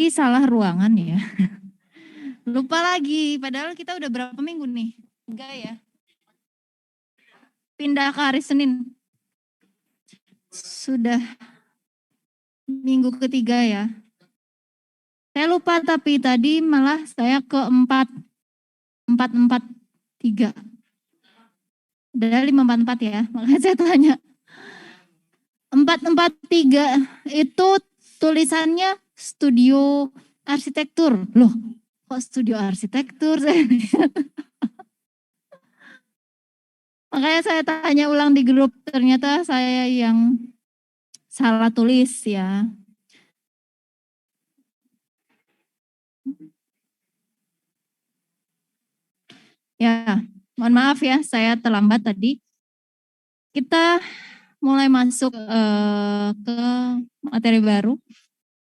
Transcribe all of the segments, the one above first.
Tadi salah ruangan ya. Lupa lagi, padahal kita udah berapa minggu nih? 3 ya. Pindah ke hari Senin. Sudah minggu ketiga ya. Saya lupa tapi tadi malah saya ke 443. Dari 544 ya, makanya saya tanya. 443 itu tulisannya studio arsitektur. Loh, kok studio arsitektur? Makanya saya tanya ulang di grup, ternyata saya yang salah tulis ya. Ya, mohon maaf ya, saya terlambat tadi. Kita mulai masuk ke materi baru.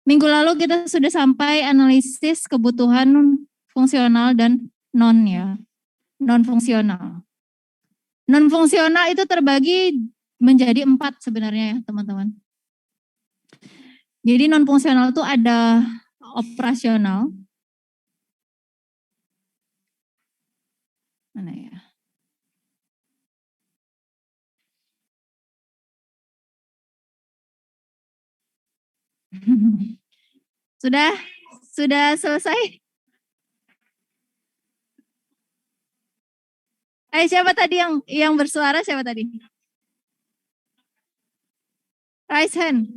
Minggu lalu kita sudah sampai analisis kebutuhan fungsional dan non ya, non fungsional. Non fungsional itu terbagi menjadi 4 sebenarnya ya teman-teman. Jadi non fungsional itu ada operasional. Mana ya? Sudah selesai? Siapa tadi yang bersuara, siapa tadi? Raise hand.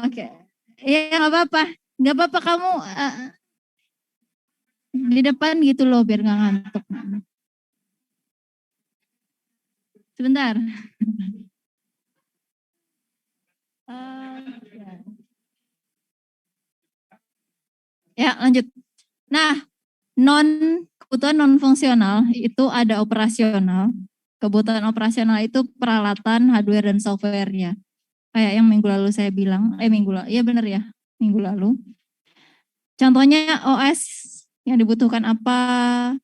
Oke. Ya nggak apa-apa. Nggak apa-apa kamu di depan gitu loh biar nggak ngantuk. Sebentar. Ya lanjut. Nah, kebutuhan non fungsional itu ada operasional. Kebutuhan operasional itu peralatan, hardware dan softwarenya. Kayak yang minggu lalu saya bilang, iya benar ya, minggu lalu. Contohnya OS yang dibutuhkan apa,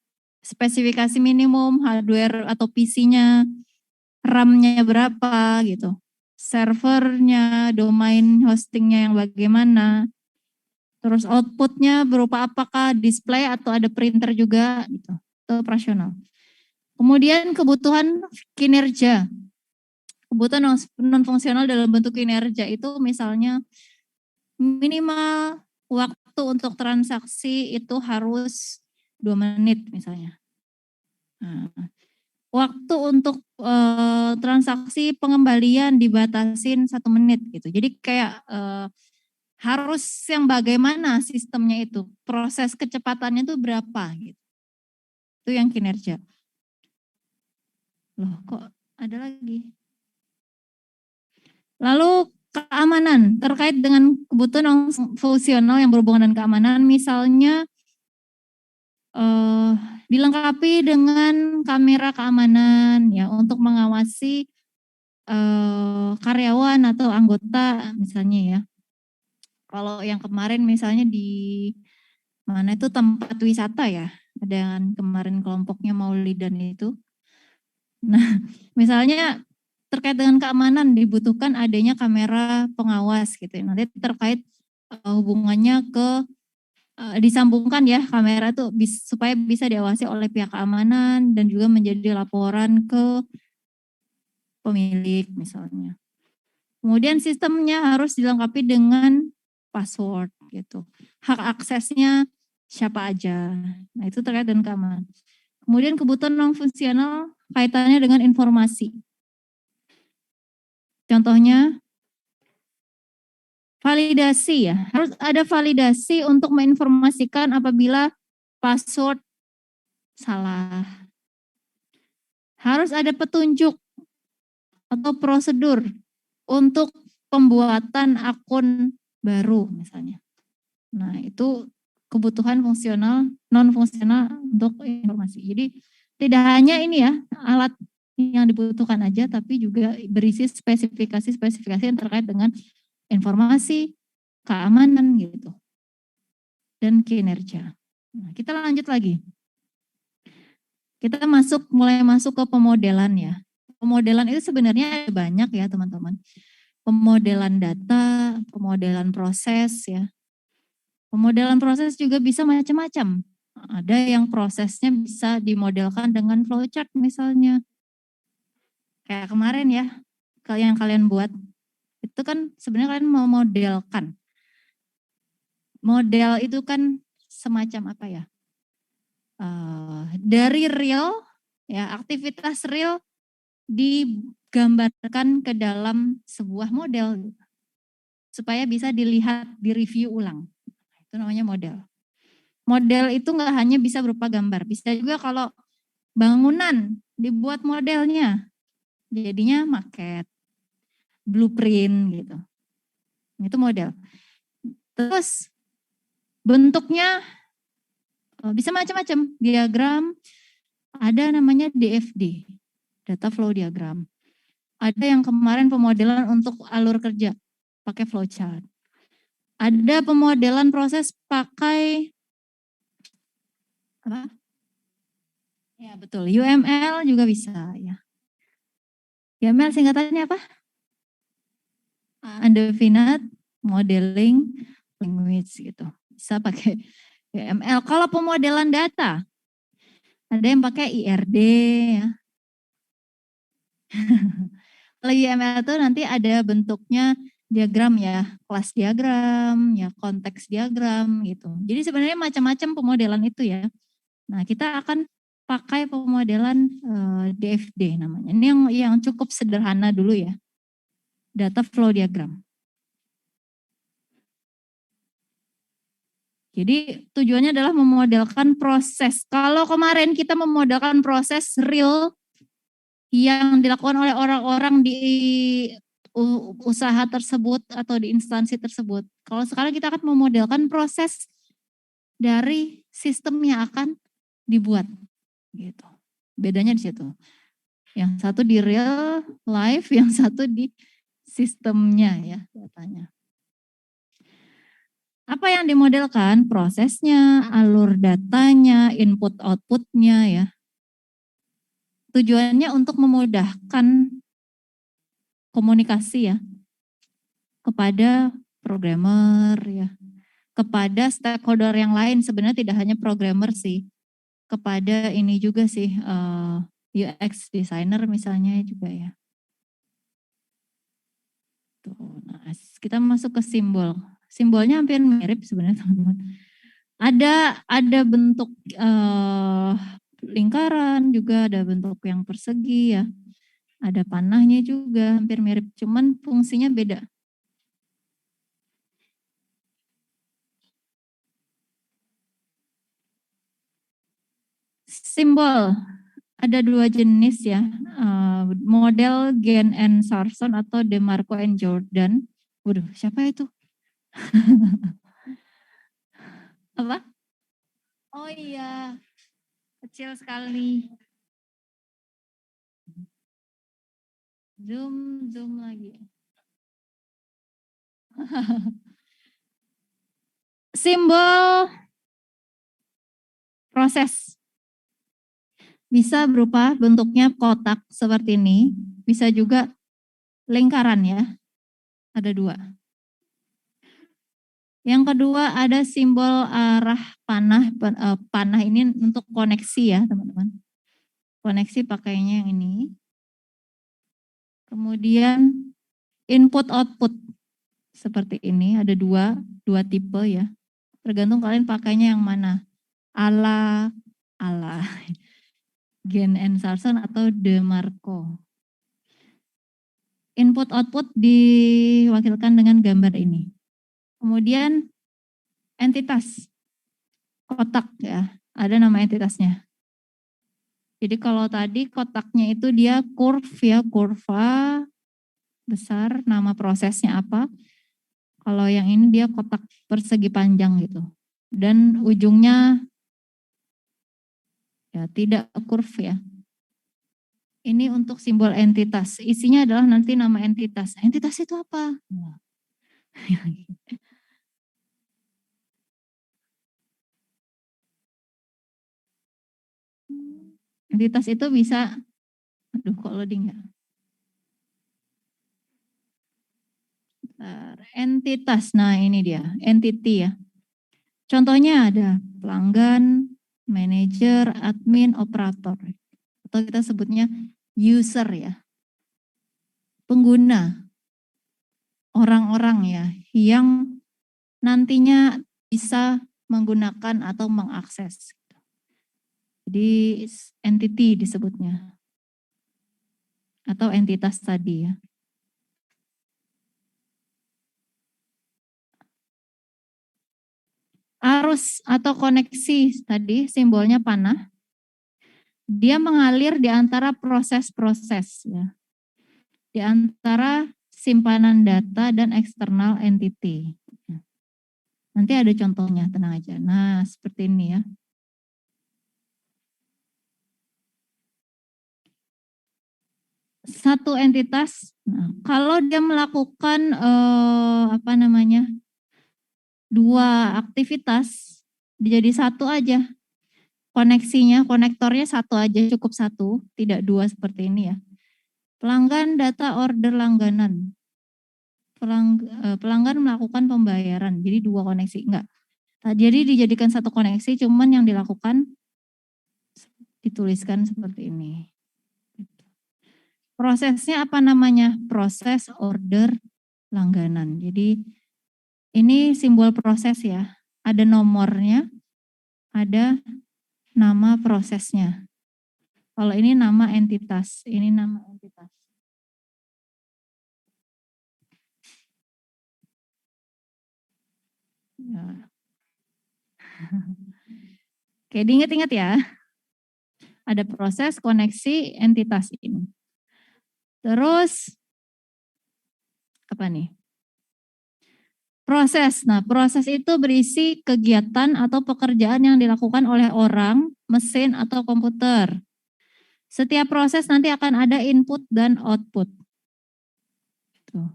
spesifikasi minimum, hardware atau PC-nya, RAM-nya berapa gitu. Servernya, domain hostingnya yang bagaimana, terus outputnya berupa apakah display atau ada printer juga gitu. Itu operasional. Kemudian kebutuhan kinerja. Kebutuhan non fungsional dalam bentuk kinerja itu misalnya minimal waktu untuk transaksi itu harus 2 menit misalnya. Nah, waktu untuk transaksi pengembalian dibatasin 1 menit gitu. Jadi kayak harus yang bagaimana sistemnya itu, proses kecepatannya itu berapa gitu. Itu yang kinerja. Loh kok ada lagi? Lalu keamanan terkait dengan kebutuhan fungsional yang berhubungan dengan keamanan, misalnya dilengkapi dengan kamera keamanan ya untuk mengawasi karyawan atau anggota misalnya ya. Kalau yang kemarin misalnya di mana itu tempat wisata ya, ada yang kemarin kelompoknya Maulidan itu. Nah, misalnya terkait dengan keamanan dibutuhkan adanya kamera pengawas gitu. Nanti terkait hubungannya ke disambungkan ya kamera itu supaya bisa diawasi oleh pihak keamanan dan juga menjadi laporan ke pemilik misalnya. Kemudian sistemnya harus dilengkapi dengan password gitu. Hak aksesnya siapa aja. Nah itu terkait dengan keamanan. Kemudian kebutuhan non fungsional kaitannya dengan informasi. Contohnya validasi ya, harus ada validasi untuk menginformasikan apabila password salah. Harus ada petunjuk atau prosedur untuk pembuatan akun baru misalnya. Nah itu kebutuhan fungsional, non fungsional untuk informasi. Jadi tidak hanya ini ya alat yang dibutuhkan aja, tapi juga berisi spesifikasi-spesifikasi yang terkait dengan informasi, keamanan gitu, dan kinerja. Nah, kita lanjut lagi. Kita mulai masuk ke pemodelan ya. Pemodelan itu sebenarnya banyak ya teman-teman. pemodelan data, pemodelan proses ya. Pemodelan proses juga bisa macam-macam. Ada yang prosesnya bisa dimodelkan dengan flowchart misalnya. Kayak kemarin ya, yang kalian buat. Itu kan sebenarnya kalian memodelkan. Model itu kan semacam apa ya? Dari real, ya aktivitas real digambarkan ke dalam sebuah model supaya bisa dilihat, direview ulang. Itu namanya model. Model itu nggak hanya bisa berupa gambar, bisa juga kalau bangunan dibuat modelnya, jadinya maket, blueprint gitu. Itu model. Terus bentuknya bisa macam-macam, diagram, ada namanya DFD, data flow diagram. Ada yang kemarin pemodelan untuk alur kerja, pakai flowchart. Ada pemodelan proses pakai apa? Ya betul, UML juga bisa ya. UML singkatannya apa? Undefined Modeling Language gitu. Bisa pakai UML. Kalau pemodelan data, ada yang pakai IRD ya. Kalau UML itu nanti ada bentuknya diagram ya, kelas diagram, ya konteks diagram gitu. Jadi sebenarnya macam-macam pemodelan itu ya. Nah, kita akan pakai pemodelan DFD namanya. Ini yang cukup sederhana dulu ya. Data flow diagram. Jadi tujuannya adalah memodelkan proses. Kalau kemarin kita memodelkan proses real yang dilakukan oleh orang-orang di usaha tersebut atau di instansi tersebut. Kalau sekarang kita akan memodelkan proses dari sistem yang akan dibuat. Gitu. Bedanya di situ. Yang satu di real life, yang satu di sistemnya ya datanya. Apa yang dimodelkan? Prosesnya, alur datanya, input outputnya ya. Tujuannya untuk memudahkan komunikasi ya kepada programmer ya, kepada stakeholder yang lain, sebenarnya tidak hanya programmer sih, kepada ini juga sih UX designer misalnya juga ya. Tuh, nah, kita masuk ke simbol. Simbolnya hampir mirip sebenarnya teman-teman. Ada bentuk lingkaran juga, ada bentuk yang persegi ya. Ada panahnya juga hampir mirip, cuman fungsinya beda. Simbol ada dua jenis ya, model Gen and Sarson atau DeMarco and Jordan. Waduh, siapa itu? Apa? Oh iya, kecil sekali. Zoom lagi. Simbol proses. Bisa berupa bentuknya kotak seperti ini, bisa juga lingkaran ya, ada dua. Yang kedua ada simbol arah panah, panah ini untuk koneksi ya teman-teman. Koneksi pakainya yang ini. Kemudian input output seperti ini, ada dua tipe ya. Tergantung kalian pakainya yang mana. Ala Gen and Sarson atau DeMarco. Input output diwakilkan dengan gambar ini. Kemudian entitas kotak ya, ada nama entitasnya. Jadi kalau tadi kotaknya itu dia curve ya, kurva besar, nama prosesnya apa. Kalau yang ini dia kotak persegi panjang gitu. Dan ujungnya ya tidak curve ya. Ini untuk simbol entitas. Isinya adalah nanti nama entitas. Entitas itu apa? Entitas itu bisa, aduh kok loading ya? Entitas, nah ini dia, entity ya. Contohnya ada pelanggan, manajer, admin, operator. Atau kita sebutnya user ya. Pengguna, orang-orang ya, yang nantinya bisa menggunakan atau mengakses. Jadi entity disebutnya. Atau entitas tadi ya. Arus atau koneksi tadi simbolnya panah. Dia mengalir di antara proses-proses ya. Di antara simpanan data dan eksternal entity. Nanti ada contohnya, tenang aja. Nah, seperti ini ya. Satu entitas, nah, kalau dia melakukan dua aktivitas, jadi satu aja. Koneksinya, konektornya satu aja, cukup satu, tidak dua seperti ini ya. Pelanggan data order langganan. Pelanggan melakukan pembayaran, jadi dua koneksi, enggak. Nah, jadi dijadikan satu koneksi, cuman yang dilakukan dituliskan seperti ini. Prosesnya apa namanya? Proses order langganan. Jadi ini simbol proses ya. Ada nomornya, ada nama prosesnya. Kalau ini nama entitas, ini nama entitas. Ya. Oke, diingat-ingat ya. Ada proses, koneksi, entitas ini. Terus, apa nih? Proses. Nah, proses itu berisi kegiatan atau pekerjaan yang dilakukan oleh orang, mesin, atau komputer. Setiap proses nanti akan ada input dan output. Tuh.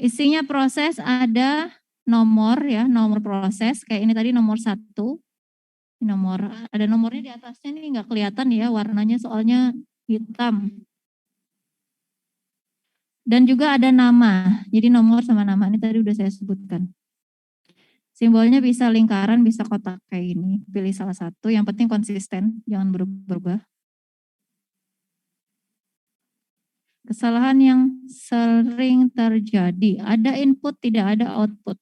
Isinya proses ada nomor ya, nomor proses. Kayak ini tadi nomor 1. Nomor, ada nomornya di atasnya nih, nggak kelihatan ya warnanya soalnya hitam. Dan juga ada nama, jadi nomor sama nama ini tadi udah saya sebutkan. Simbolnya bisa lingkaran, bisa kotak kayak ini. Pilih salah satu, yang penting konsisten, jangan berubah. Kesalahan yang sering terjadi, ada input tidak ada output.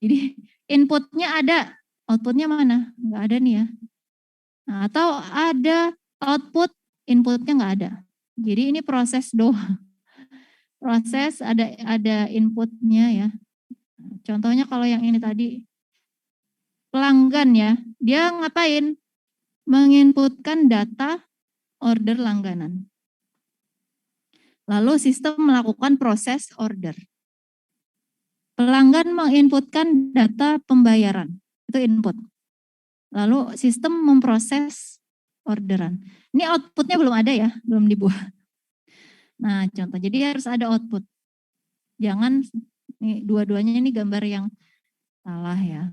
Jadi inputnya ada, outputnya mana? Nggak ada nih ya. Nah, atau ada output, inputnya nggak ada. Jadi ini proses doang. Proses ada inputnya ya. Contohnya kalau yang ini tadi pelanggan ya, dia ngapain? Menginputkan data order langganan. Lalu sistem melakukan proses order. Pelanggan menginputkan data pembayaran, itu input. Lalu sistem memproses orderan. Ini outputnya belum ada ya, belum dibuat. Nah contoh, jadi harus ada output. Jangan nih, dua-duanya ini gambar yang salah ya.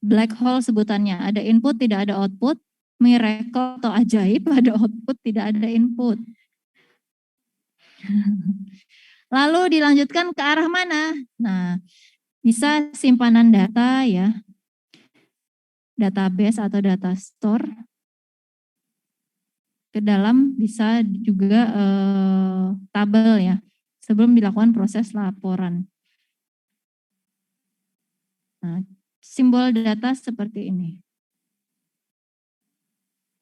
Black hole sebutannya, ada input tidak ada output, miracle atau ajaib ada output tidak ada input. Lalu dilanjutkan ke arah mana? Nah, bisa simpanan data ya, database atau data store. Ke dalam bisa juga tabel ya, sebelum dilakukan proses laporan. Nah, simbol data seperti ini.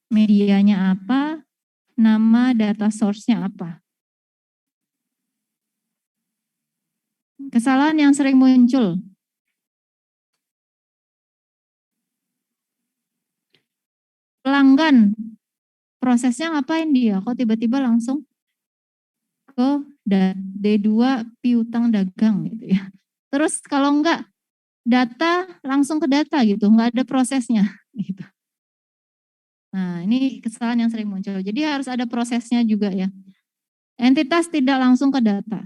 Medianya apa, nama data source-nya apa. Kesalahan yang sering muncul. Pelanggan, prosesnya ngapain dia? Kok tiba-tiba langsung ke D2 piutang dagang gitu ya. Terus kalau enggak, data langsung ke data gitu, enggak ada prosesnya gitu. Nah, ini kesalahan yang sering muncul. Jadi harus ada prosesnya juga ya. Entitas tidak langsung ke data.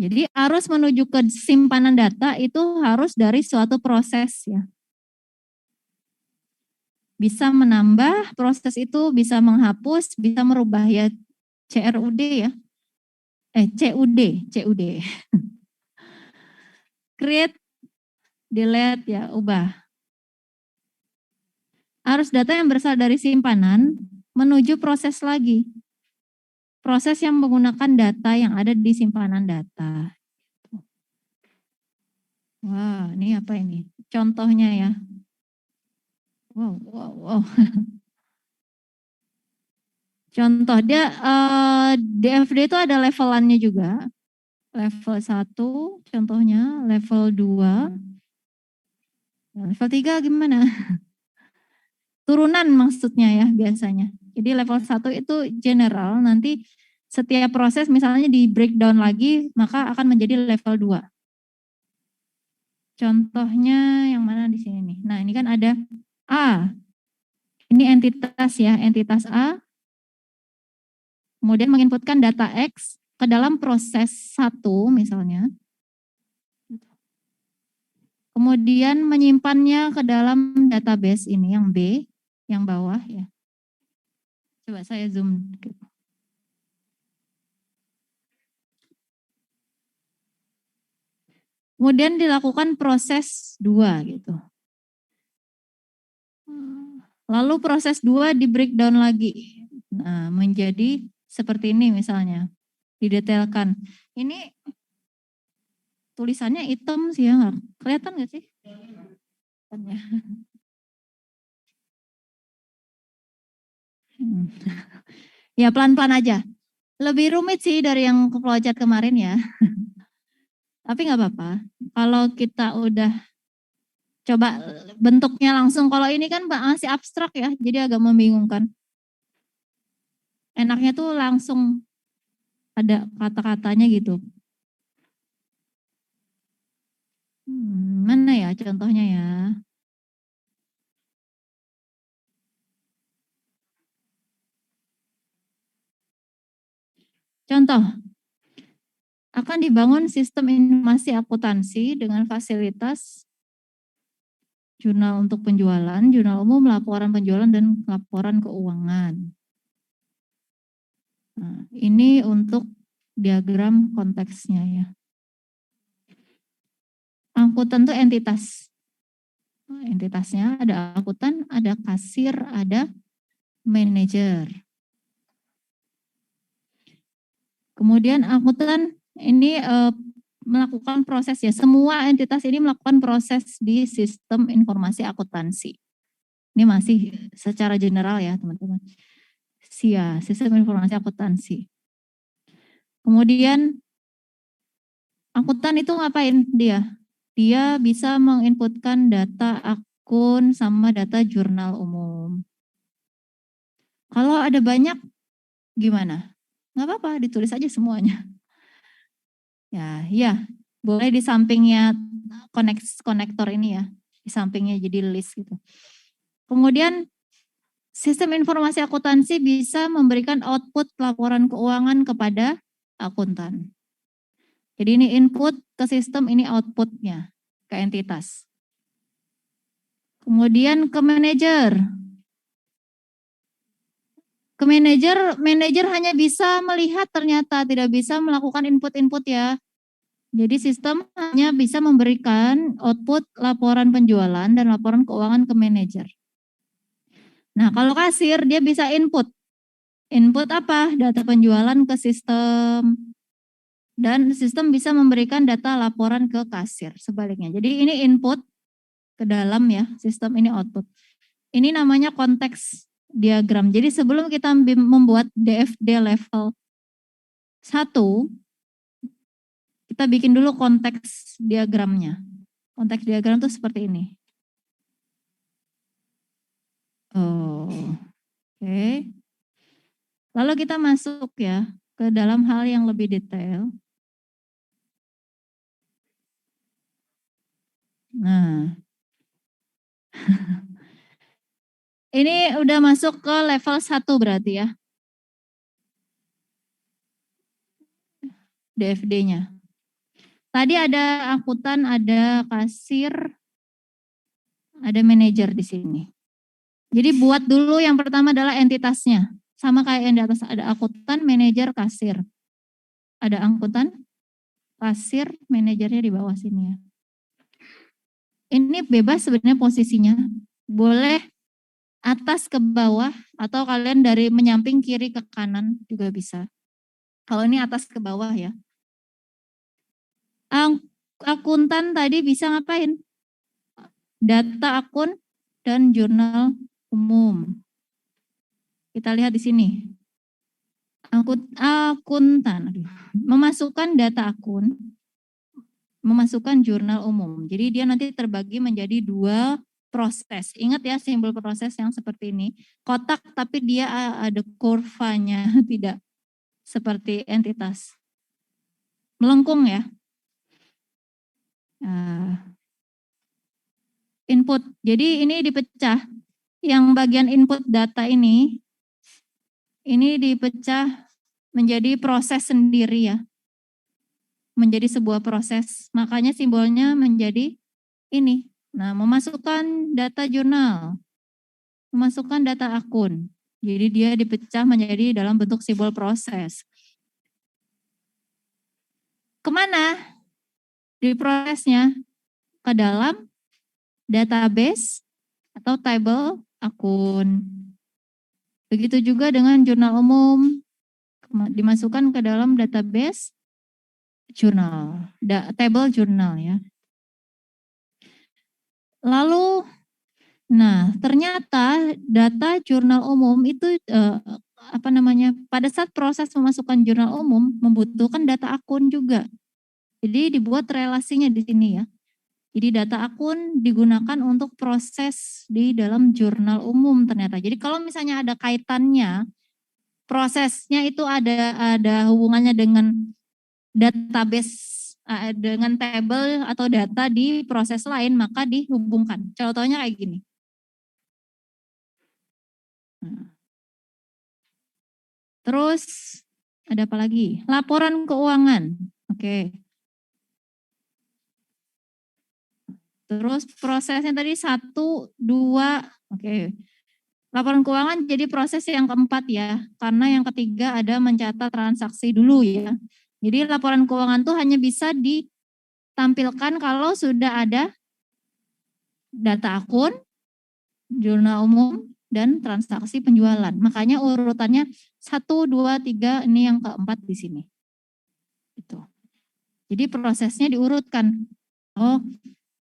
Jadi arus menuju ke simpanan data itu harus dari suatu proses ya. Bisa menambah, proses itu bisa menghapus, bisa merubah ya. CRUD ya. CUD. Create, delete ya, ubah. Arus data yang berasal dari simpanan menuju proses lagi. Proses yang menggunakan data yang ada di simpanan data. Wah, ini apa ini? Contohnya ya. Wow. Contoh, dia DFD itu ada levelannya juga. Level 1 contohnya, level 2. Level 3 gimana? Turunan maksudnya ya biasanya. Jadi level 1 itu general, nanti setiap proses misalnya di breakdown lagi, maka akan menjadi level 2. Contohnya yang mana di sini nih? Nah ini kan ada A. Ini entitas ya, entitas A. Kemudian menginputkan data X ke dalam proses 1 misalnya. Kemudian menyimpannya ke dalam database ini yang B, yang bawah ya. Coba saya zoom. Kemudian dilakukan proses 2 gitu. Lalu proses 2 di breakdown lagi. Nah, menjadi seperti ini misalnya. Didetailkan. Ini tulisannya hitam sih ya, nggak kelihatan nggak sih? Ya pelan-pelan aja. Lebih rumit sih dari yang flowchart kemarin ya. Tapi nggak apa-apa. Kalau kita udah coba bentuknya langsung, kalau ini kan masih abstrak ya, jadi agak membingungkan. Enaknya tuh langsung ada kata-katanya gitu. Mana ya contohnya ya? Contoh, akan dibangun sistem informasi akuntansi dengan fasilitas jurnal untuk penjualan, jurnal umum, laporan penjualan, dan laporan keuangan. Nah, ini untuk diagram konteksnya ya. Akuntan itu entitas. Entitasnya ada akuntan, ada kasir, ada manajer. Kemudian akuntan ini melakukan proses ya. Semua entitas ini melakukan proses di sistem informasi akuntansi. Ini masih secara general ya teman-teman. SIA, sistem informasi akuntansi. Kemudian akuntan itu ngapain dia? Dia bisa menginputkan data akun sama data jurnal umum. Kalau ada banyak gimana? Nggak apa-apa, ditulis aja semuanya. Ya, boleh di sampingnya konektor ini ya, di sampingnya jadi list gitu. Kemudian sistem informasi akuntansi bisa memberikan output laporan keuangan kepada akuntan. Jadi ini input ke sistem, ini outputnya ke entitas. Kemudian ke manajer. Ke manajer hanya bisa melihat ternyata, tidak bisa melakukan input-input ya. Jadi sistem hanya bisa memberikan output laporan penjualan dan laporan keuangan ke manajer. Nah kalau kasir dia bisa input. Input apa? Data penjualan ke sistem. Dan sistem bisa memberikan data laporan ke kasir sebaliknya. Jadi ini input ke dalam ya, sistem ini output. Ini namanya konteks diagram. Jadi sebelum kita membuat DFD level 1, kita bikin dulu konteks diagramnya. Konteks diagram itu seperti ini. Oke. Lalu kita masuk ya ke dalam hal yang lebih detail. Nah, ini udah masuk ke level 1 berarti ya. DFD-nya. Tadi ada akuntan, ada kasir, ada manajer di sini. Jadi buat dulu yang pertama adalah entitasnya. sama kayak yang di atas, ada akuntan, manajer, kasir. Ada akuntan, kasir, manajernya di bawah sini ya. Ini bebas sebenarnya posisinya. Boleh atas ke bawah atau kalian dari menyamping kiri ke kanan juga bisa. Kalau ini atas ke bawah ya. Akuntan tadi bisa ngapain? Data akun dan jurnal umum. Kita lihat di sini. Akuntan memasukkan data akun, memasukkan jurnal umum. Jadi dia nanti terbagi menjadi 2 proses. Ingat ya simbol proses yang seperti ini. Kotak tapi dia ada kurvanya, tidak seperti entitas. Melengkung ya. Input. Jadi ini dipecah. Yang bagian input data ini dipecah menjadi proses sendiri ya. Menjadi sebuah proses. Makanya simbolnya menjadi ini. Nah, memasukkan data jurnal. Memasukkan data akun. Jadi dia dipecah menjadi dalam bentuk simbol proses. Kemana? Di prosesnya ke dalam database atau table akun. Begitu juga dengan jurnal umum, dimasukkan ke dalam database jurnal, table jurnal ya. Lalu, nah ternyata data jurnal umum itu pada saat proses memasukkan jurnal umum membutuhkan data akun juga. Jadi dibuat relasinya di sini ya. Jadi data akun digunakan untuk proses di dalam jurnal umum ternyata. Jadi kalau misalnya ada kaitannya, prosesnya itu ada hubungannya dengan database, dengan table atau data di proses lain, maka dihubungkan. Contohnya kayak gini. Terus ada apa lagi? Laporan keuangan. Oke. Terus prosesnya tadi 1, 2, oke. Laporan keuangan jadi proses yang keempat ya, karena yang ketiga ada mencatat transaksi dulu ya. Jadi laporan keuangan tuh hanya bisa ditampilkan kalau sudah ada data akun, jurnal umum, dan transaksi penjualan. Makanya urutannya 1, 2, 3, ini yang keempat di sini. Itu. Jadi prosesnya diurutkan. Oh,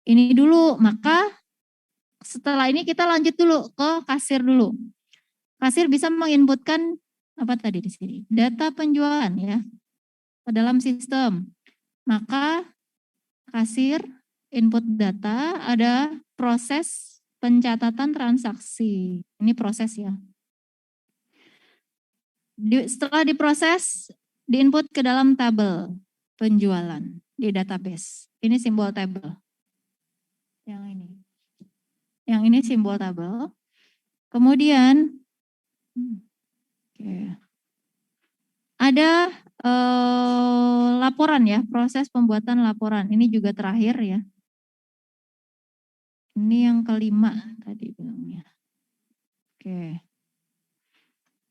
ini dulu, maka setelah ini kita lanjut dulu ke kasir dulu. Kasir bisa menginputkan apa tadi di sini? Data penjualan ya ke dalam sistem. Maka kasir input data, ada proses pencatatan transaksi. Ini proses ya. Setelah diproses, diinput ke dalam tabel penjualan di database. Ini simbol tabel. Yang ini. Yang ini simbol tabel. Kemudian ada laporan ya, proses pembuatan laporan. Ini juga terakhir ya. Ini yang kelima tadi bilangnya. Oke.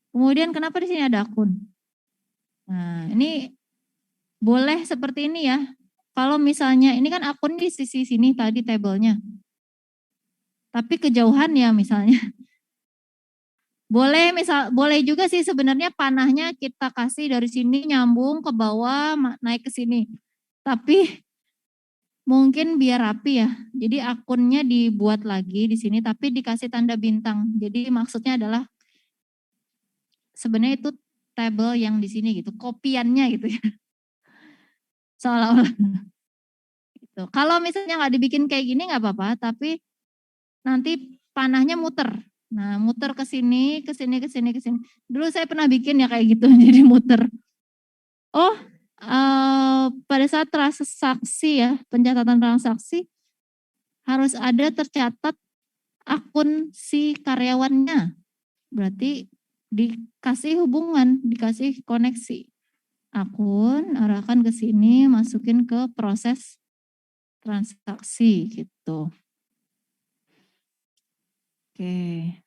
Kemudian kenapa di sini ada akun? Nah, ini boleh seperti ini ya. Kalau misalnya ini kan akun di sisi sini tadi tabelnya. Tapi kejauhan ya misalnya. Boleh juga sih sebenarnya panahnya kita kasih dari sini nyambung ke bawah naik ke sini. Tapi mungkin biar rapi ya. Jadi akunnya dibuat lagi di sini tapi dikasih tanda bintang. Jadi maksudnya adalah sebenarnya itu tabel yang di sini gitu, kopiannya gitu ya. Seolah-olah gitu. Kalau misalnya nggak dibikin kayak gini nggak apa-apa, tapi nanti panahnya muter. Nah, muter ke sini, ke sini, ke sini, ke sini. Dulu saya pernah bikin ya kayak gitu, jadi muter. Oh, pada saat transaksi ya, pencatatan transaksi harus ada tercatat akun si karyawannya. Berarti dikasih hubungan, dikasih koneksi. Akun, arahkan ke sini, masukin ke proses transaksi gitu. Oke.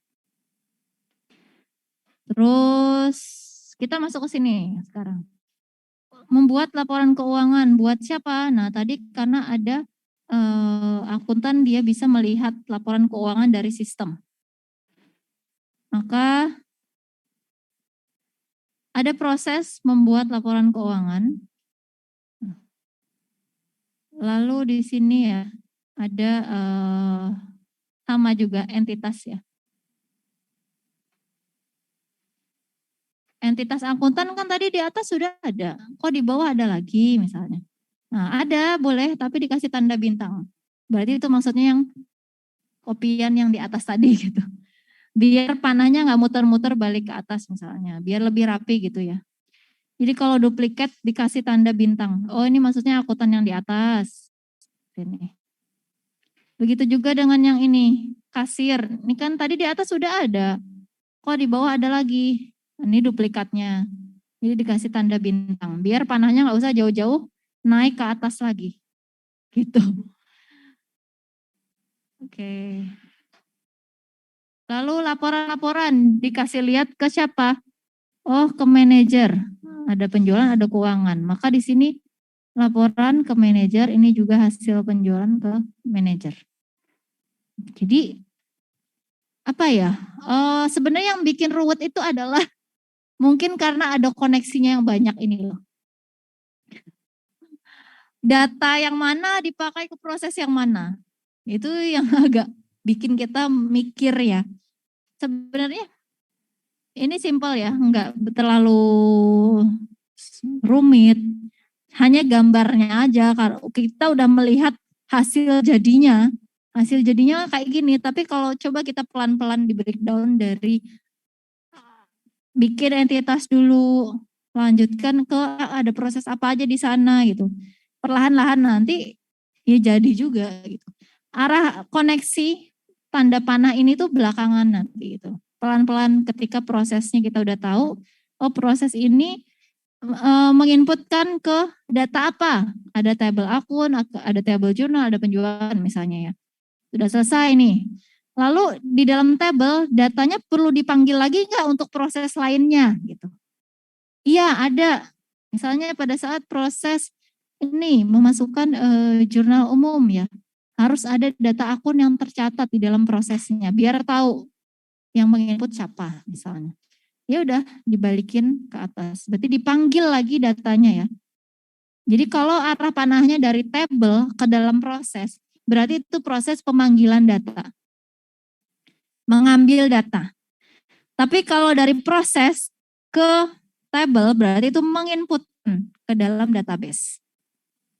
Terus kita masuk ke sini sekarang. Membuat laporan keuangan buat siapa? Nah, tadi karena ada akuntan dia bisa melihat laporan keuangan dari sistem. Maka ada proses membuat laporan keuangan. Lalu di sini ya ada sama juga entitas ya. Entitas akuntan kan tadi di atas sudah ada. Kok di bawah ada lagi misalnya. Nah ada boleh tapi dikasih tanda bintang. Berarti itu maksudnya yang kopian yang di atas tadi gitu. Biar panahnya nggak muter-muter balik ke atas misalnya. Biar lebih rapi gitu ya. Jadi kalau duplikat dikasih tanda bintang. Oh ini maksudnya akuntan yang di atas. Ini. Begitu juga dengan yang ini. Kasir. Ini kan tadi di atas sudah ada. Kok di bawah ada lagi. Ini duplikatnya. Jadi dikasih tanda bintang. Biar panahnya nggak usah jauh-jauh naik ke atas lagi. Gitu. Oke. Lalu laporan-laporan dikasih lihat ke siapa? Oh, ke manajer. Ada penjualan, ada keuangan. Maka di sini laporan ke manajer, ini juga hasil penjualan ke manajer. Jadi apa ya? Sebenarnya yang bikin ruwet itu adalah mungkin karena ada koneksinya yang banyak ini loh. Data yang mana dipakai ke proses yang mana. Itu yang agak bikin kita mikir ya. Sebenarnya ini simpel ya, enggak terlalu rumit. Hanya gambarnya aja, kita udah melihat hasil jadinya. Hasil jadinya kayak gini, tapi kalau coba kita pelan-pelan di breakdown dari bikin entitas dulu, lanjutkan ke ada proses apa aja di sana gitu. Perlahan-lahan nanti ya jadi juga gitu. Arah koneksi tanda panah ini tuh belakangan nanti gitu. Pelan-pelan ketika prosesnya kita udah tahu, oh proses ini menginputkan ke data apa? Ada tabel akun, ada tabel jurnal, ada penjualan misalnya ya. Sudah selesai nih. Lalu di dalam tabel datanya perlu dipanggil lagi nggak untuk proses lainnya gitu. Iya ada. Misalnya pada saat proses ini memasukkan jurnal umum ya. Harus ada data akun yang tercatat di dalam prosesnya biar tahu yang menginput siapa misalnya. Ya udah dibalikin ke atas. Berarti dipanggil lagi datanya ya. Jadi kalau arah panahnya dari tabel ke dalam proses, berarti itu proses pemanggilan data. Mengambil data. Tapi kalau dari proses ke tabel berarti itu menginput ke dalam database.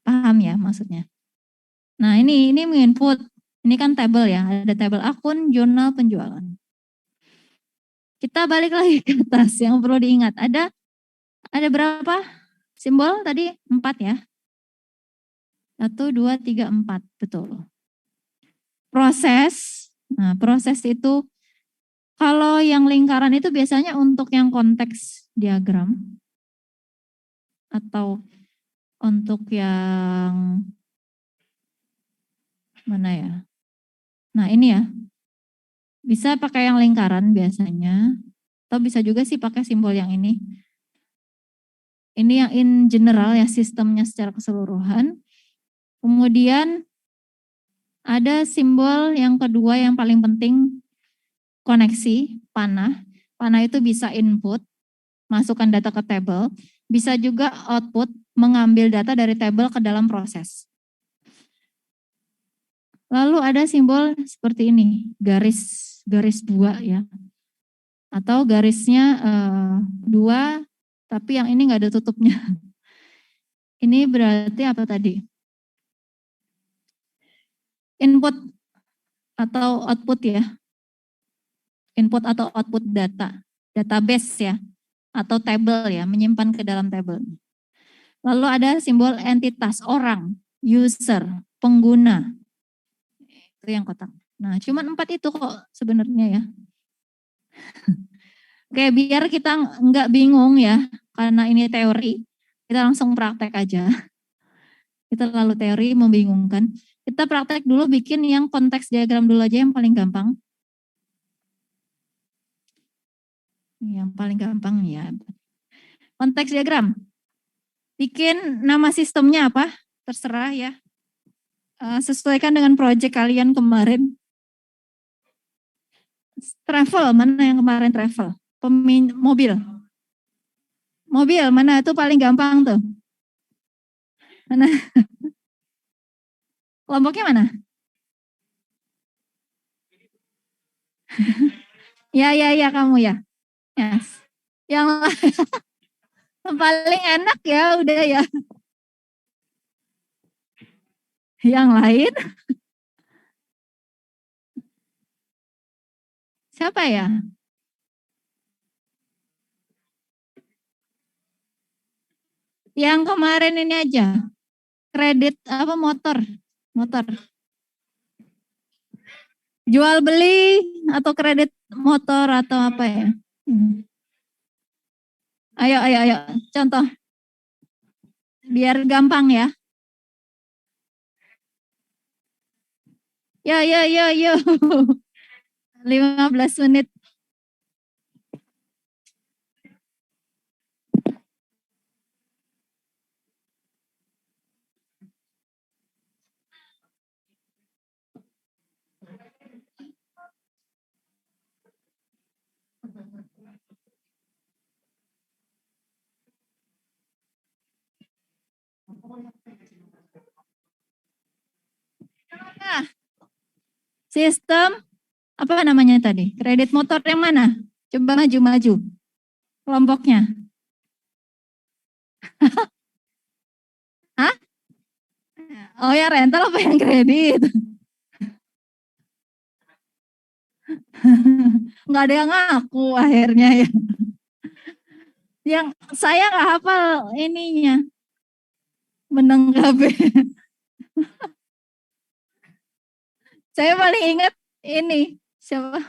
Paham ya maksudnya? Nah ini menginput. Ini kan tabel ya, ada tabel akun, jurnal, penjualan. Kita balik lagi ke atas yang perlu diingat. Ada berapa simbol tadi? 4 ya. 1, 2, 3, 4. Betul. Proses. Nah proses itu kalau yang lingkaran itu biasanya untuk yang konteks diagram. Atau untuk yang mana ya? Nah ini ya. Bisa pakai yang lingkaran biasanya. Atau bisa juga sih pakai simbol yang ini. Ini yang in general ya sistemnya secara keseluruhan. Kemudian ada simbol yang kedua yang paling penting, koneksi, panah. Panah itu bisa input, masukkan data ke tabel. Bisa juga output, mengambil data dari tabel ke dalam proses. Lalu ada simbol seperti ini, garis 2 ya. Atau garisnya 2, tapi yang ini nggak ada tutupnya. Ini berarti apa tadi? Input atau output ya. Input atau output data. Database ya. Atau table ya, menyimpan ke dalam table. Lalu ada simbol entitas, orang, user, pengguna. Itu yang kotak. Nah, cuma 4 itu kok sebenarnya ya. Oke, biar kita nggak bingung ya, karena ini teori, kita langsung praktek aja. Kita lalu teori membingungkan. Kita praktek dulu bikin yang konteks diagram dulu aja yang paling gampang. Yang paling gampang ya. Konteks diagram. Bikin nama sistemnya apa? Terserah ya. Sesuaikan dengan proyek kalian kemarin. Travel, mana yang kemarin travel? Mobil. Mobil, mana itu paling gampang tuh? Mana? Kelompoknya mana? Ya, kamu ya. Yes. Yang paling enak ya udah ya. Yang lain siapa ya? Yang kemarin ini aja. Kredit apa motor? Motor. Jual beli atau kredit motor atau apa ya? Ayo. Contoh. Biar gampang ya. Yo. 15 menit. Nah, sistem apa namanya tadi? Kredit motor yang mana? Coba maju. Kelompoknya. Hah? Oh ya rental apa yang kredit? Nggak ada yang ngaku akhirnya ya. Yang saya nggak hafal ininya. Menanggapi. Saya paling ingat ini. Siapa?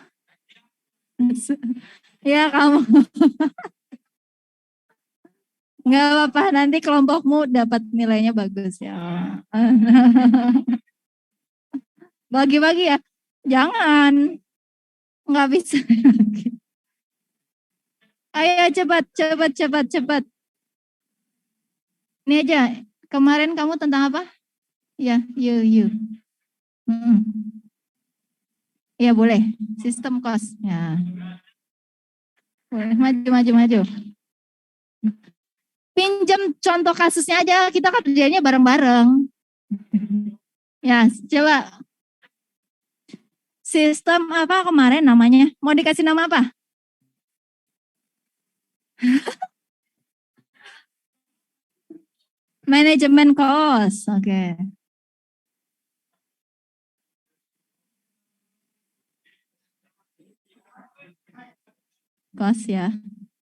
Ya kamu. Nggak apa-apa, nanti kelompokmu dapat nilainya bagus ya. Bagi-bagi ya. Jangan. Nggak bisa. Ayo cepat. Ini aja. Kemarin kamu tentang apa? Ya, you. Ya boleh. Sistem cost. Ya. Boleh maju. Pinjam contoh kasusnya aja. Kita kan kerjanya bareng-bareng. Ya, coba. Sistem apa kemarin namanya? Mau dikasih nama apa? Manajemen cost. Oke. Cost ya.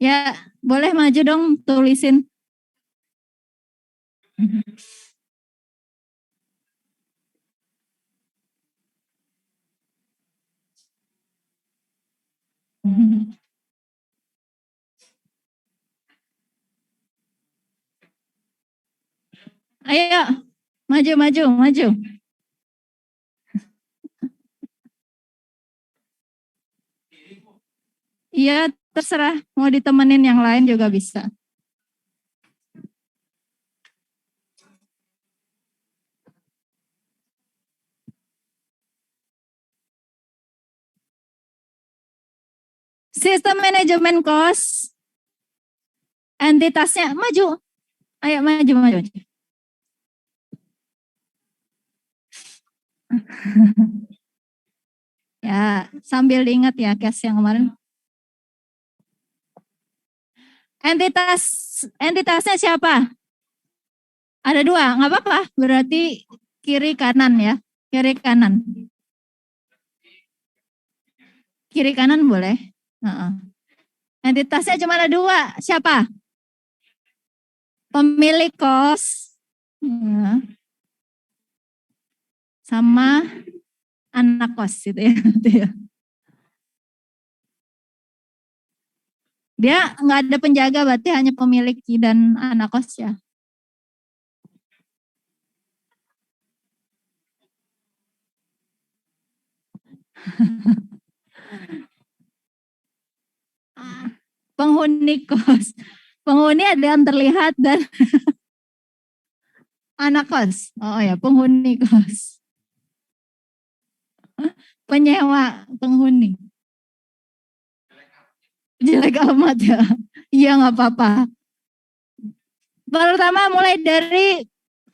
Ya, boleh maju dong tulisin. Ayo, maju. Iya, terserah. Mau ditemenin yang lain juga bisa. Sistem manajemen cost. Entitasnya maju. Ayo maju. Ya, sambil diingat ya case yang kemarin. Entitasnya siapa? Ada dua, nggak apa-apa. Berarti kiri kanan ya. Kiri kanan boleh. Entitasnya cuma ada dua. Siapa? Pemilik kos. Ya. Sama anak kos gitu ya. Dia nggak ada penjaga, berarti hanya pemilik dan anak kos ya. Penghuni kos. Penghuni ada yang terlihat dan anak kos. Oh ya, penghuni kos. Penyewa, penghuni. Jelek amat ya. Iya nggak apa-apa. Pertama mulai dari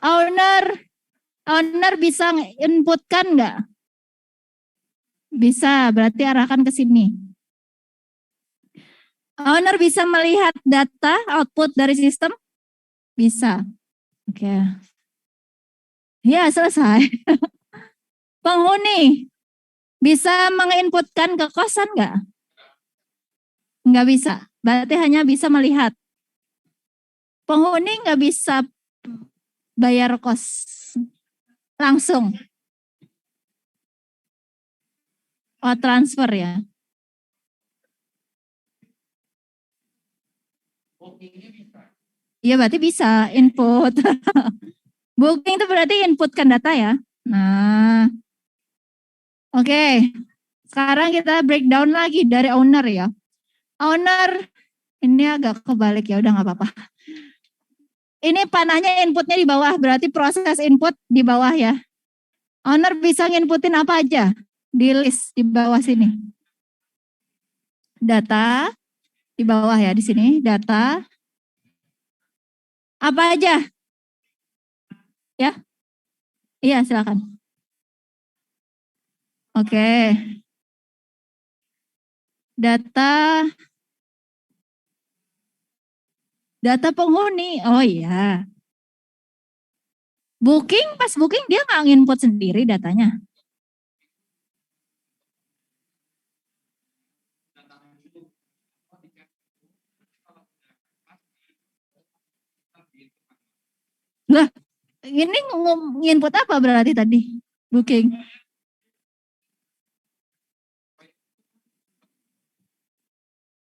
owner. Owner bisa inputkan nggak? Bisa, berarti arahkan ke sini. Owner bisa melihat data output dari sistem? Bisa. Oke. Ya, selesai. Penghuni bisa menginputkan ke kosan nggak? Nggak bisa. Berarti hanya bisa melihat. Penghuni nggak bisa bayar kos langsung. Oh, transfer ya. Iya, berarti bisa input. Booking itu berarti inputkan data ya. Nah, oke. Sekarang kita breakdown lagi dari owner ya. Owner, ini agak kebalik ya, udah nggak apa-apa. Ini panahnya inputnya di bawah, berarti proses input di bawah ya. Owner bisa nginputin apa aja di list di bawah sini. Data di bawah ya, di sini data. Apa aja? Ya? Iya, silakan. Oke. Data penghuni. Oh iya. Booking, pas booking dia nggak nginput sendiri datanya. Lah, ini nginput apa berarti tadi? Booking.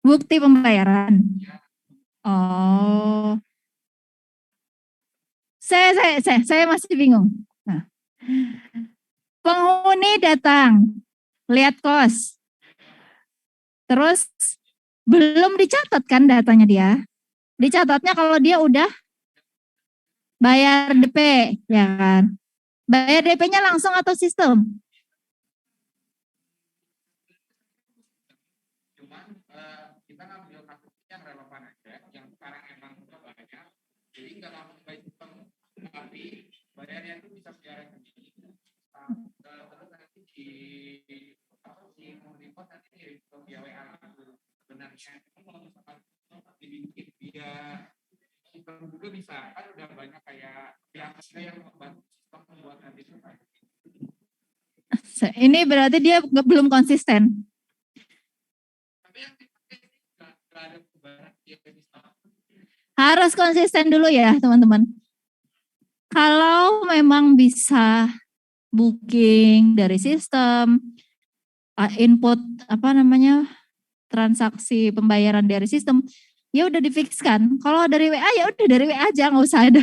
Bukti pembayaran. Oh. Saya masih bingung. Nah, penghuni datang, lihat kos. Terus belum dicatat kan datanya dia. Dicatatnya kalau dia udah bayar DP, ya kan? Bayar DP-nya langsung atau sistem? Kita ngambil kasus yang relevan aja, yang sekarang emang udah banyak. Jadi nggak langsung bayar sistem, tapi bayarnya itu bisa secara sendiri. Terus nanti di apa sih mau report nanti kirim ke via WA sebenarnya kalau misalkan dibikin via sistem juga bisa, kan udah banyak kayak yang membantu sistem membuat nanti itu. Ini berarti dia belum konsisten. Harus konsisten dulu ya teman-teman. Kalau memang bisa booking dari sistem, input apa namanya transaksi pembayaran dari sistem, ya udah difikskan. Kalau dari WA ya udah dari WA aja, nggak usah ada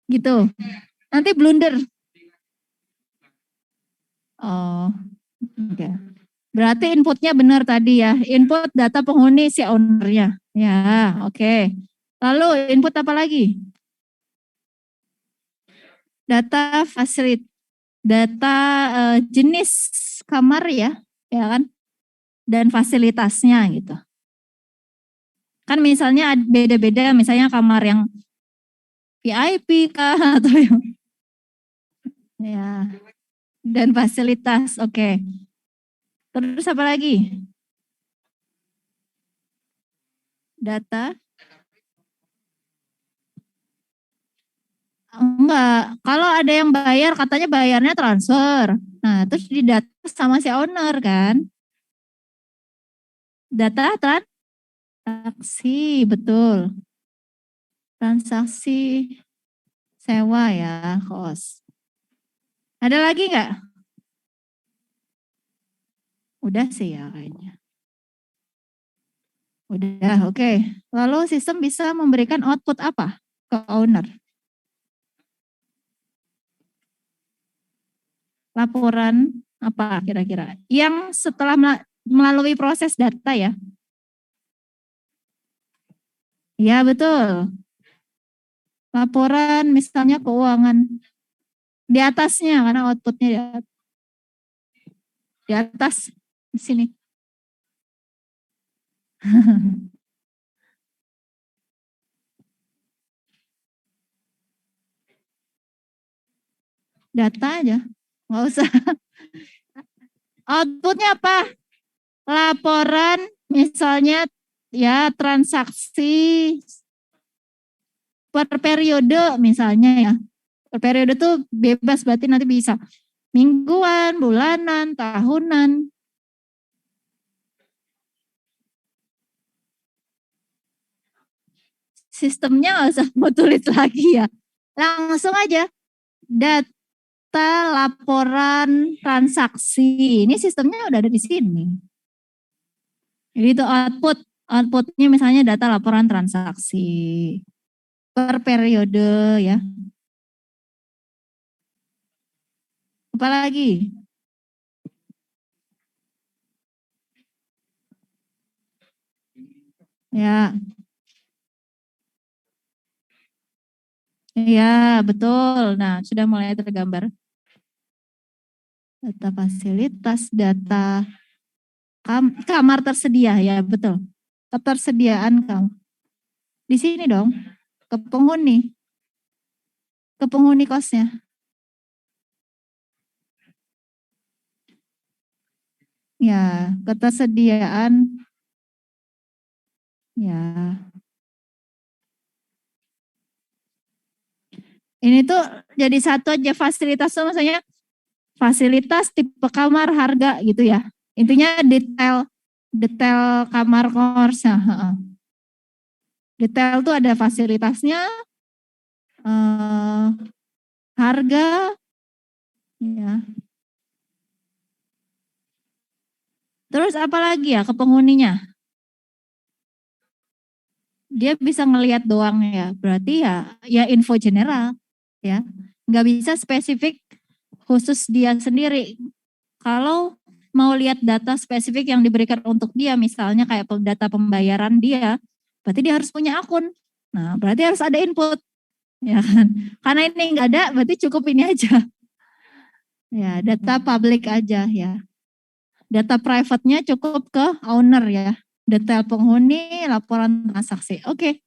gitu. Nanti blunder. Oh, oke. Okay. Berarti inputnya benar tadi ya. Input data penghuni si ownernya. Ya, oke. Okay. Lalu input apa lagi? Data fasilitas, data jenis kamar ya kan? Dan fasilitasnya gitu. Kan misalnya beda-beda, misalnya kamar yang VIP kah atau yang ya dan fasilitas, oke. Okay. Terus apa lagi? Data? Enggak, kalau ada yang bayar katanya bayarnya transfer. Nah, terus didata sama si owner kan. Data transaksi, betul. Transaksi sewa ya, kos. Ada lagi nggak? Udah sih ya kayaknya. Udah, oke. Okay. Lalu sistem bisa memberikan output apa ke owner? Laporan apa kira-kira? Yang setelah melalui proses data ya. Ya betul. Laporan misalnya keuangan. Di atasnya karena outputnya di atas. Di sini. Data aja. Nggak usah. Outputnya apa? Laporan misalnya ya transaksi per periode misalnya ya. Per periode tuh bebas berarti nanti bisa mingguan, bulanan, tahunan. Sistemnya nggak usah mau tulis lagi ya. Langsung aja data laporan transaksi. Ini sistemnya udah ada di sini. Jadi itu outputnya misalnya data laporan transaksi per periode ya. Apa lagi? Ya, iya betul. Nah, sudah mulai tergambar. Data fasilitas, data kamar tersedia ya betul. Ketersediaan kamar. Di sini dong, ke penghuni kosnya. Ya, ketersediaan. Ya, ini tuh jadi satu aja fasilitas tuh maksudnya fasilitas, tipe kamar, harga gitu ya. Intinya detail kamar kos. Nah, detail tuh ada fasilitasnya, harga, ya. Terus apa lagi ya ke penghuninya? Dia bisa ngelihat doang ya, berarti ya info general ya. Nggak bisa spesifik khusus dia sendiri. Kalau mau lihat data spesifik yang diberikan untuk dia, misalnya kayak data pembayaran dia, berarti dia harus punya akun. Nah, berarti harus ada input, ya kan? Karena ini nggak ada, berarti cukup ini aja. Ya, data public aja ya. Data private-nya cukup ke owner ya. Detail penghuni, laporan transaksi. Oke.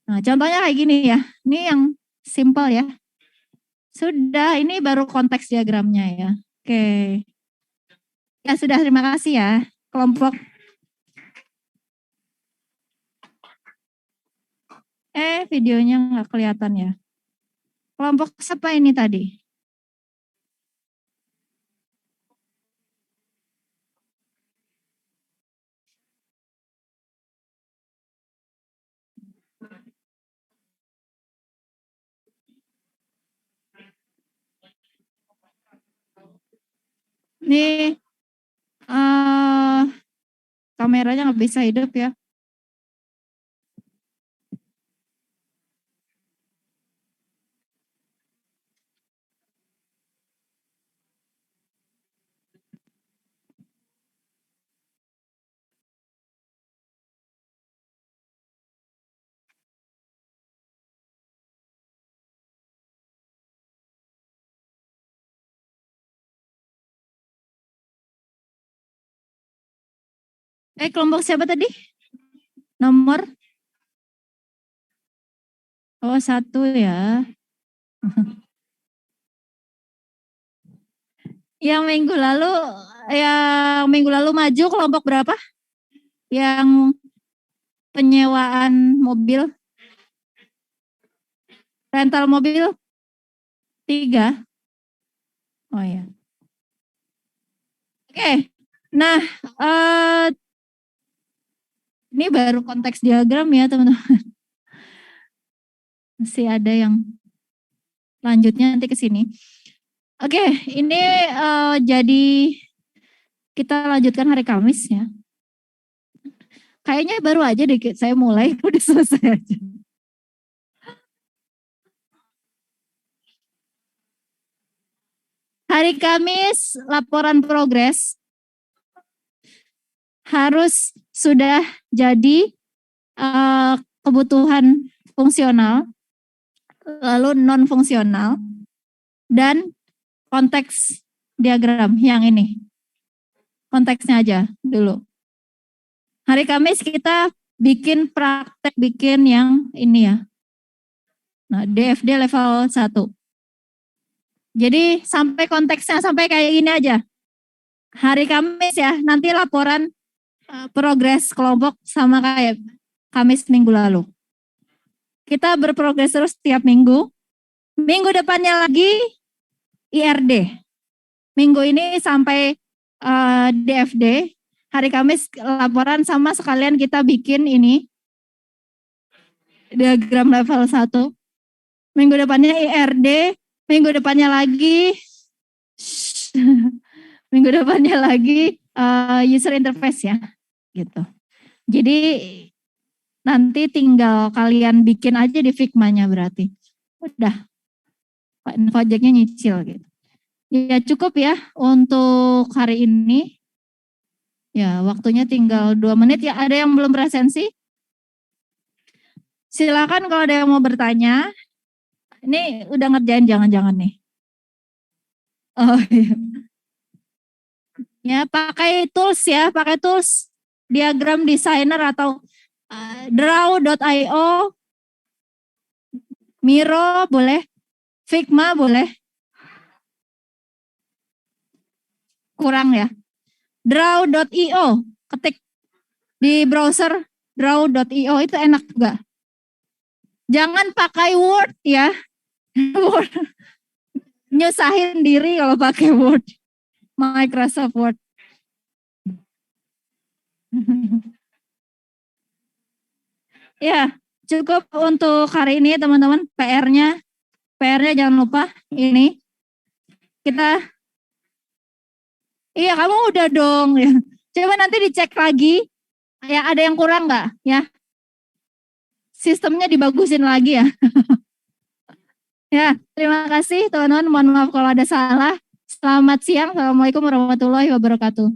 Nah, contohnya kayak gini ya. Ini yang simple ya. Sudah, ini baru konteks diagramnya ya. Oke. Ya sudah, terima kasih ya. Kelompok videonya nggak kelihatan ya. Kelompok siapa ini tadi? Nih, kameranya nggak bisa hidup ya. Kelompok siapa tadi? Nomor? Oh, 1 ya. Yang minggu lalu maju kelompok berapa? Yang penyewaan mobil, rental mobil 3. Oh ya. Oke. Nah, ini baru konteks diagram ya teman-teman. Masih ada yang lanjutnya nanti ke sini. Oke, ini jadi kita lanjutkan hari Kamis ya. Kayaknya baru aja deh saya mulai udah selesai aja. Hari Kamis laporan progres harus sudah jadi kebutuhan fungsional, lalu non fungsional, dan konteks diagram yang ini. Konteksnya aja dulu. Hari Kamis kita bikin praktek, bikin yang ini ya. Nah, DFD level 1. Jadi sampai konteksnya sampai kayak gini aja. Hari Kamis ya, nanti laporan progres kelompok sama kayak Kamis minggu lalu. Kita berprogres terus tiap minggu. Minggu depannya lagi IRD. Minggu ini sampai DFD. Hari Kamis laporan sama sekalian kita bikin ini diagram level 1. Minggu depannya IRD, minggu depannya lagi minggu depannya lagi user interface ya, gitu. Jadi nanti tinggal kalian bikin aja di Figma-nya berarti. Udah, project-nya nyicil gitu. Ya cukup ya untuk hari ini. Ya waktunya tinggal 2 menit ya. Ada yang belum presensi? Silakan kalau ada yang mau bertanya. Ini udah ngerjain jangan-jangan nih. Oh iya. Ya pakai tools ya, pakai tools diagram designer atau draw.io, Miro boleh, Figma boleh. Kurang ya. Draw.io, ketik di browser draw.io itu enak juga. Jangan pakai Word ya. Word. Nyusahin diri kalau pakai Word. Microsoft Word. Ya, cukup untuk hari ini teman-teman. PR-nya jangan lupa ini. Iya kamu udah dong ya. Coba nanti dicek lagi. Ya ada yang kurang nggak ya? Sistemnya dibagusin lagi ya. Ya, terima kasih teman-teman. Mohon maaf kalau ada salah. Selamat siang. Assalamualaikum warahmatullahi wabarakatuh.